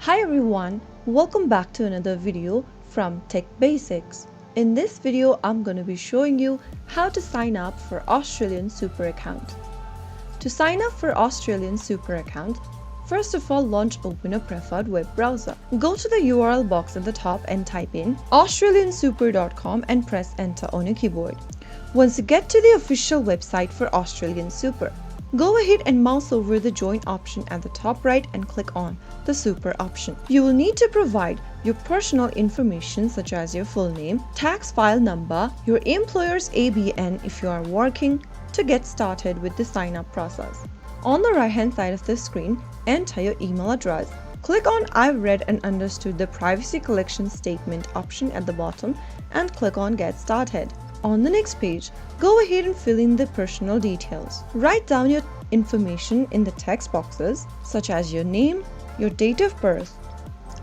Hi everyone, welcome back to another video from Tech Basics. In this video, I'm going to be showing you how to sign up for Australian Super account. To sign up for Australian Super account, first of all open a preferred web browser. Go to the URL box at the top and type in australiansuper.com and press enter on your keyboard. Once you get to the official website for Australian Super, go ahead and mouse over the join option at the top right and click on the Super option. You will need to provide your personal information such as your full name, tax file number, your employer's ABN if you are working to get started with the sign up process. On the right hand side of the screen, enter your email address. Click on I've read and understood the privacy collection statement option at the bottom and click on get started. On the next page, go ahead and fill in the personal details. Write down your information in the text boxes such as your name, your date of birth.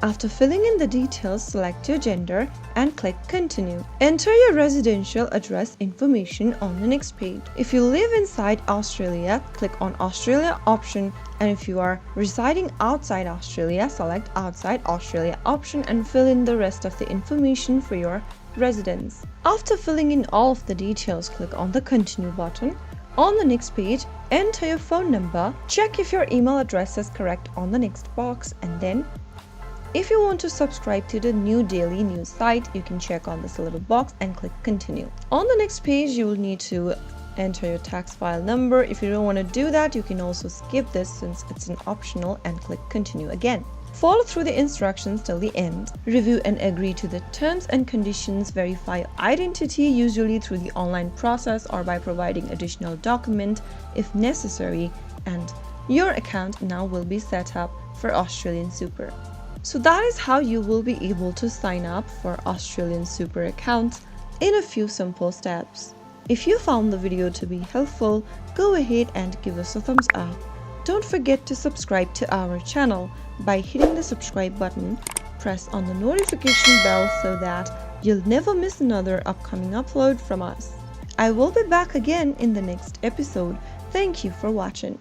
After filling in the details, select your gender and click continue. Enter your residential address information on the next page. If you live inside Australia, click on Australia option, and if you are residing outside Australia, select outside Australia option and fill in the rest of the information for your residence. After filling in all of the details, click on the continue button. On the next page, enter your phone number, check if your email address is correct on the next box, and then if you want to subscribe to the new daily news site, you can check on this little box and click continue. On the next page, you will need to enter your tax file number. If you don't want to do that, you can also skip this since it's an optional and click continue again. Follow through the instructions till the end. Review and agree to the terms and conditions. Verify identity, usually through the online process or by providing additional document if necessary, and your account now will be set up for Australian Super. So that is how you will be able to sign up for Australian Super account in a few simple steps. If you found the video to be helpful, go ahead and give us a thumbs up. Don't forget to subscribe to our channel by hitting the subscribe button. Press on the notification bell so that you'll never miss another upcoming upload from us. I will be back again in the next episode. Thank you for watching.